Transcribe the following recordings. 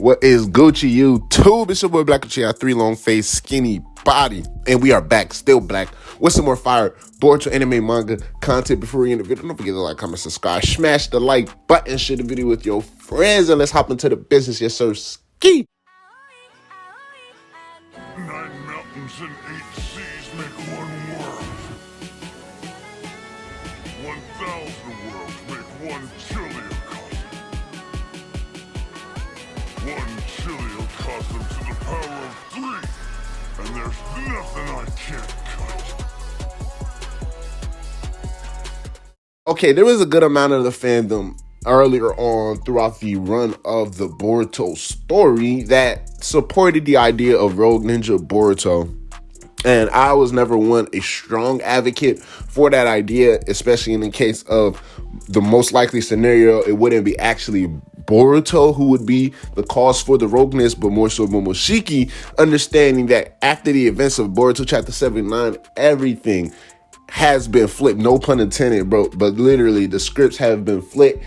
What is Gucci YouTube? It's your boy Black Gucci, our 3 long face, skinny body. And we are back, still black, with some more fire Boruto anime manga content. Before we end the video, don't forget to like, comment, subscribe, smash the like button, share the video with your friends, and let's hop into the business. Yes, sir. Ski. 9 mountains and 8 seas make one world. 1,000 worlds make one chiliocosm. 1 chiliocosm to the power of 3, and there's nothing I can't cut. Okay, there was a good amount of the fandom earlier on throughout the run of the Boruto story that supported the idea of Rogue Ninja Boruto. And I was never a strong advocate for that idea, especially in the case of the most likely scenario. It wouldn't be actually Boruto who would be the cause for the rogueness, but more so Momoshiki, understanding that after the events of Boruto chapter 79, everything has been flipped. No pun intended, bro, but literally the scripts have been flipped.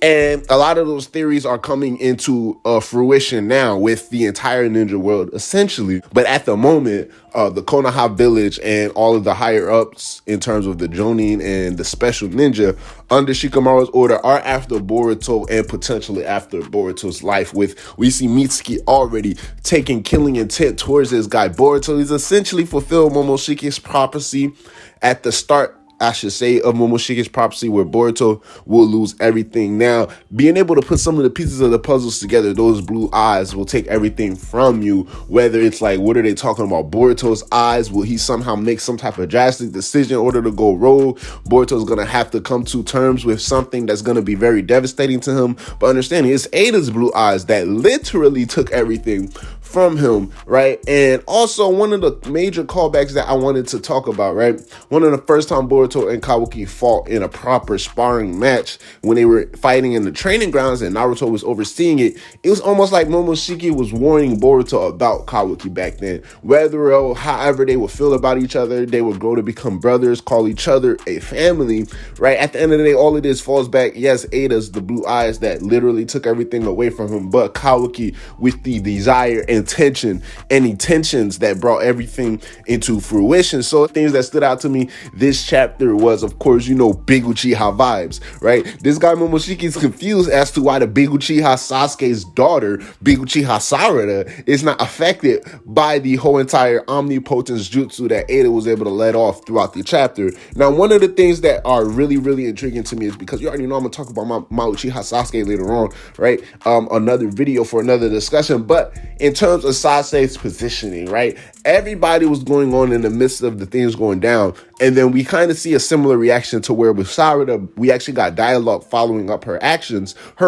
And a lot of those theories are coming into fruition now with the entire ninja world, essentially. But at the moment, the Konoha village and all of the higher ups in terms of the Jonin and the special ninja under Shikamaru's order are after Boruto and potentially after Boruto's life. We see Mitsuki already taking killing intent towards this guy Boruto. He's essentially fulfilled Momoshiki's prophecy at the start, I should say, of Momoshiki's prophecy, where Boruto will lose everything. Now, being able to put some of the pieces of the puzzles together, those blue eyes will take everything from you. Whether it's like, what are they talking about? Boruto's eyes, will he somehow make some type of drastic decision in order to go rogue? Boruto's going to have to come to terms with something that's going to be very devastating to him. But understanding, it's Eida's blue eyes that literally took everything from him, right? And also one of the major callbacks that I wanted to talk about, right? One of the first time Boruto and Kawaki fought in a proper sparring match when they were fighting in the training grounds and Naruto was overseeing it, it was almost like Momoshiki was warning Boruto about Kawaki back then. Whether or however they would feel about each other, they would grow to become brothers, call each other a family, right? At the end of the day, all of this falls back. Yes, Eida's the blue eyes that literally took everything away from him, but Kawaki with the desire, intention, and intentions that brought everything into fruition. So things that stood out to me this chapter was, of course, Big Uchiha vibes, right? This guy Momoshiki is confused as to why the Big Uchiha Sasuke's daughter, Big Uchiha Sarada, is not affected by the whole entire omnipotence jutsu that Eida was able to let off throughout the chapter. Now, one of the things that are really, really intriguing to me is because you already know I'm gonna talk about my Uchiha Sasuke later on, right? Another video for another discussion, but in terms of Sasuke's positioning, right? Everybody was going on in the midst of the things going down, and then we kind of see a similar reaction to where with Sarada, we actually got dialogue following up her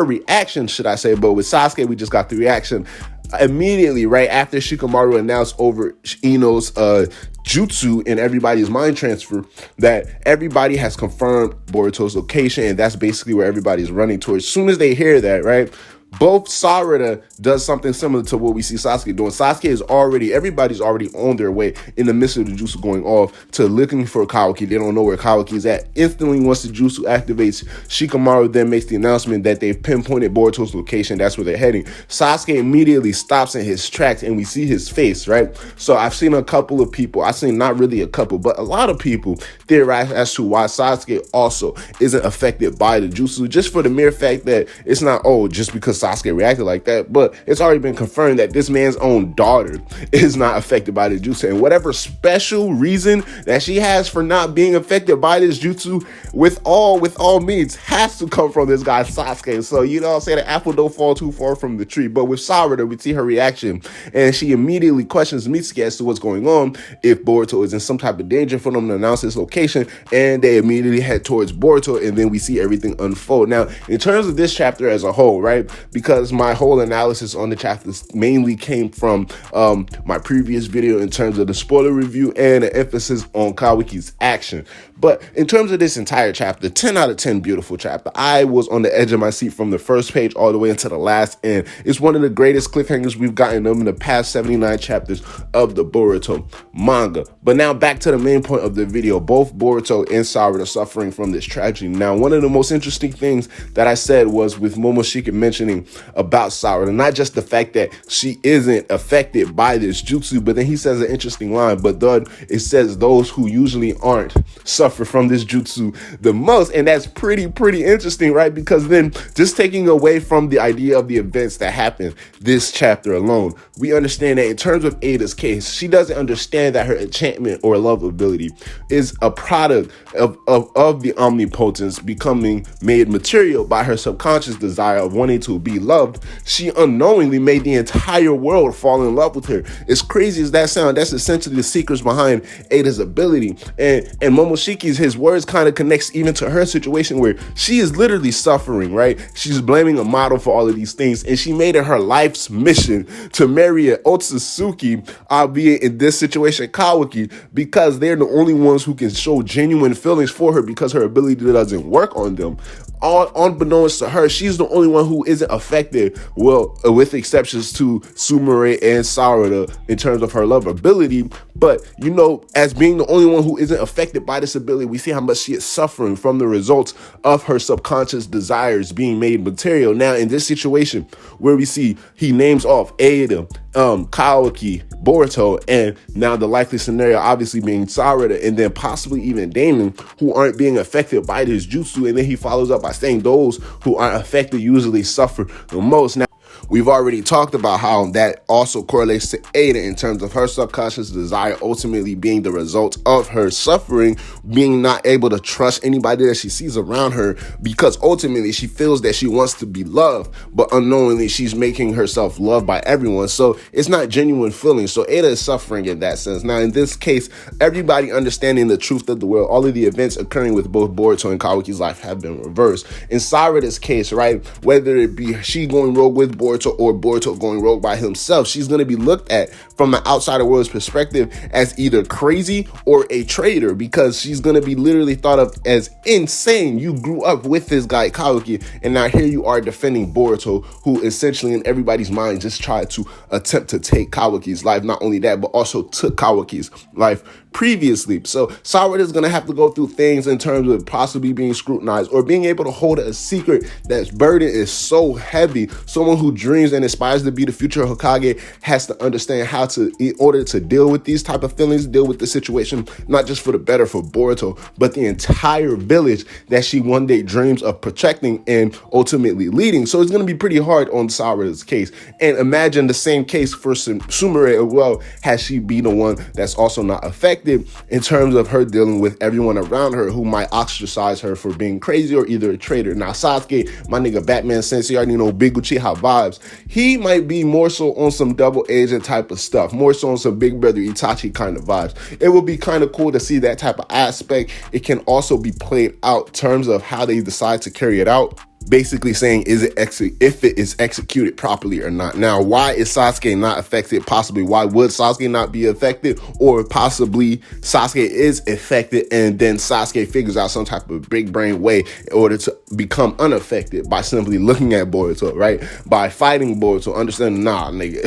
reaction, should I say, but with Sasuke, we just got the reaction immediately, right after Shikamaru announced over Ino's jutsu and everybody's mind transfer that everybody has confirmed Boruto's location, and that's basically where everybody's running towards. As soon as they hear that, right, both Sarada does something similar to what we see Sasuke doing. Everybody's already on their way in the midst of the jutsu going off to looking for Kawaki. They don't know where Kawaki is at. Instantly, once the jutsu activates, Shikamaru then makes the announcement that they've pinpointed Boruto's location. That's where they're heading. Sasuke immediately stops in his tracks and we see his face, right? So I've seen a couple of people, not really a couple, but a lot of people theorize as to why Sasuke also isn't affected by the jutsu, just for the mere fact that it's not, just because Sasuke reacted like that, but it's already been confirmed that this man's own daughter is not affected by the jutsu, and whatever special reason that she has for not being affected by this jutsu, with all means, has to come from this guy Sasuke. So the apple don't fall too far from the tree. But with Sarada, we see her reaction, and she immediately questions Mitsuki as to what's going on, if Boruto is in some type of danger for them to announce his location, and they immediately head towards Boruto, and then we see everything unfold. Now, in terms of this chapter as a whole, right, because my whole analysis on the chapters mainly came from my previous video in terms of the spoiler review and the emphasis on Kawaki's action. But in terms of this entire chapter, 10 out of 10 beautiful chapter. I was on the edge of my seat from the first page all the way into the last, and it's one of the greatest cliffhangers we've gotten in the past 79 chapters of the Boruto manga. But now back to the main point of the video. Both Boruto and Sarada are suffering from this tragedy. Now, one of the most interesting things that I said was with Momoshiki mentioning everything about Sarada, not just the fact that she isn't affected by this jutsu, but then he says an interesting line, but then it says those who usually aren't suffer from this jutsu the most. And that's pretty interesting, right? Because then just taking away from the idea of the events that happened this chapter alone, we understand that in terms of Eida's case, she doesn't understand that her enchantment or love ability is a product of the omnipotence becoming made material by her subconscious desire of wanting to be loved. She unknowingly made the entire world fall in love with her. As crazy as that sounds, that's essentially the secrets behind Eida's ability. And Momoshiki's, his words kind of connects even to her situation where she is literally suffering, right? She's blaming a model for all of these things, and she made it her life's mission to marry an Otsutsuki, albeit in this situation Kawaki, because they're the only ones who can show genuine feelings for her because her ability doesn't work on them. Unbeknownst to her, she's the only one who isn't affected, well, with exceptions to Sumire and Sarada in terms of her love ability. But, you know, as being the only one who isn't affected by this ability, we see how much she is suffering from the results of her subconscious desires being made material. Now, in this situation where we see he names off Eida, Kawaki, Boruto, and now the likely scenario obviously being Sarada, and then possibly even Damon, who aren't being affected by this jutsu, and then he follows up by saying those who aren't affected usually suffer the most. Now, we've already talked about how that also correlates to Eida in terms of her subconscious desire ultimately being the result of her suffering, being not able to trust anybody that she sees around her, because ultimately she feels that she wants to be loved, but unknowingly she's making herself loved by everyone. So it's not genuine feelings. So Eida is suffering in that sense. Now, in this case, everybody understanding the truth of the world, all of the events occurring with both Boruto and Kawaki's life have been reversed. In Sarada's case, right, whether it be she going rogue with Boruto or Boruto going rogue by himself, she's going to be looked at from the outsider world's perspective as either crazy or a traitor, because she's going to be literally thought of as insane. You grew up with this guy Kawaki, and now here you are defending Boruto, who essentially in everybody's mind just tried to attempt to take Kawaki's life. Not only that, but also took Kawaki's life previously. So Sarada is going to have to go through things in terms of possibly being scrutinized or being able to hold a secret that's burden is so heavy. Someone who dreams and aspires to be the future Hokage has to understand how to, in order to deal with these type of feelings, deal with the situation, not just for the better for Boruto, but the entire village that she one day dreams of protecting and ultimately leading. So it's going to be pretty hard on Sarada's case. And imagine the same case for Sumire as well, has she be the one that's also not affected in terms of her dealing with everyone around her who might ostracize her for being crazy or either a traitor. Now, Sasuke, my nigga Batman Sensei, already know Big Uchiha vibes. He might be more so on some double agent type of stuff, more so on some Big Brother Itachi kind of vibes. It would be kind of cool to see that type of aspect. It can also be played out in terms of how they decide to carry it out. Basically saying, if it is executed properly or not. Now, why is Sasuke not affected? Possibly, why would Sasuke not be affected? Or possibly Sasuke is affected and then Sasuke figures out some type of big brain way in order to become unaffected by simply looking at Boruto, right? By fighting Boruto, understanding, nah, nigga,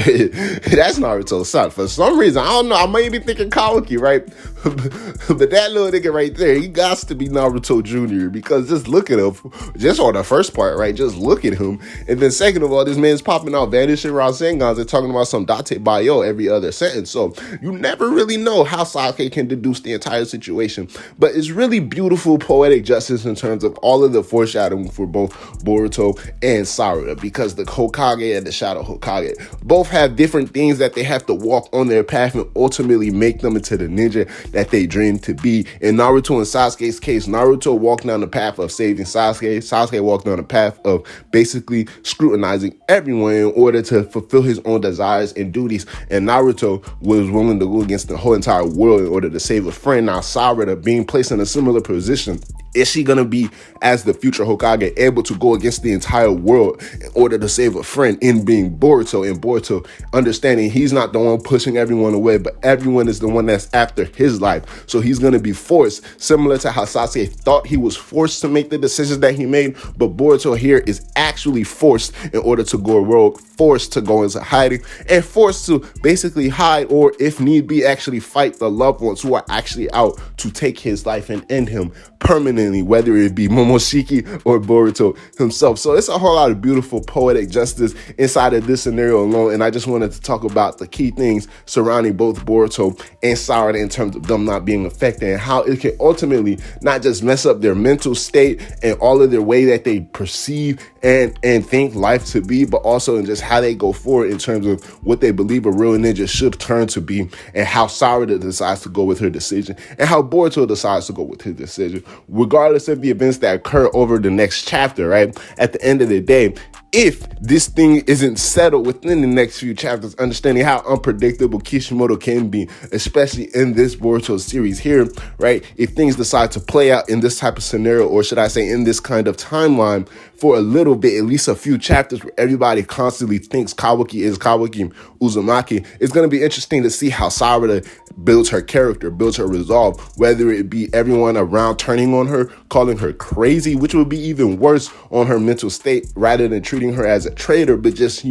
that's Naruto's son. For some reason, I don't know, I may be thinking Kawaki, right? But that little nigga right there, he got to be Naruto Jr. because just look at him, just on the first part, right? Just look at him. And then second of all, this man's popping out vanishing Rasengans and talking about some Date Bayo every other sentence. So you never really know how Sasuke can deduce the entire situation. But it's really beautiful poetic justice in terms of all of the foreshadowing for both Boruto and Sarada, because the Hokage and the Shadow Hokage both have different things that they have to walk on their path and ultimately make them into the ninja that they dream to be. In Naruto and Sasuke's case, Naruto walked down the path of saving Sasuke. Sasuke walked down the path of basically scrutinizing everyone in order to fulfill his own desires and duties. And Naruto was willing to go against the whole entire world in order to save a friend. Now Sarada, being placed in a similar position, is she going to be, as the future Hokage, able to go against the entire world in order to save a friend in being Boruto? And Boruto understanding he's not the one pushing everyone away, but everyone is the one that's after his life. So he's going to be forced, similar to how Sasuke thought he was forced to make the decisions that he made, but Boruto here is actually forced in order to go rogue, forced to go into hiding, and forced to basically hide, or if need be, actually fight the loved ones who are actually out to take his life and end him permanently, whether it be Momoshiki or Boruto himself. So it's a whole lot of beautiful poetic justice inside of this scenario alone, and I just wanted to talk about the key things surrounding both Boruto and Sarada in terms of them not being affected and how it can ultimately not just mess up their mental state and all of their way that they perceive and think life to be, but also in just how they go forward in terms of what they believe a real ninja should turn to be, and how Sarada decides to go with her decision and how Boruto decides to go with his decision, regardless of the events that occur over the next chapter, right? At the end of the day, if this thing isn't settled within the next few chapters, understanding how unpredictable Kishimoto can be, especially in this Boruto series here, right? If things decide to play out in this type of scenario, or should I say in this kind of timeline for a little bit, at least a few chapters where everybody constantly thinks Kawaki is Kawaki Uzumaki, it's going to be interesting to see how Sarada builds her character, builds her resolve, whether it be everyone around turning on her, calling her crazy, which would be even worse on her mental state, rather than treating her as a traitor, but just,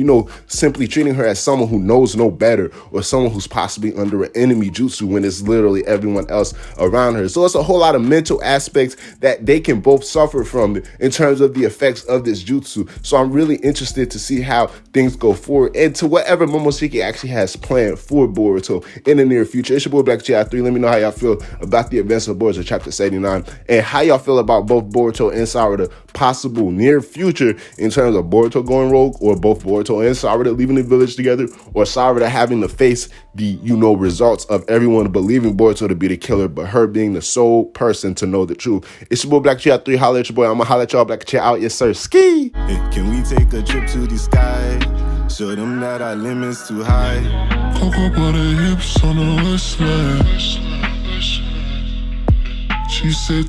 simply treating her as someone who knows no better, or someone who's possibly under an enemy jutsu when it's literally everyone else around her. So it's a whole lot of mental aspects that they can both suffer from in terms of the effects of this jutsu. So I'm really interested to see how things go forward and to whatever Momoshiki actually has planned for Boruto in the near future. It's your boy Black Ch.79. Let me know how y'all feel about the events of Boruto chapter 79 and how y'all feel about both Boruto and Sarada possible near future in terms of Boruto going rogue, or both Boruto and Sarada leaving the village together, or Sarada having to face the results of everyone believing Boruto to be the killer, but her being the sole person to know the truth. It's your boy Black Ch.3. Holla at your boy. I'm gonna holla at y'all. Black Ch out. Yes sir. Ski. Hey, can we take a trip to the sky? Show them that our limits too high. Cocoa butter hips on the west side. She said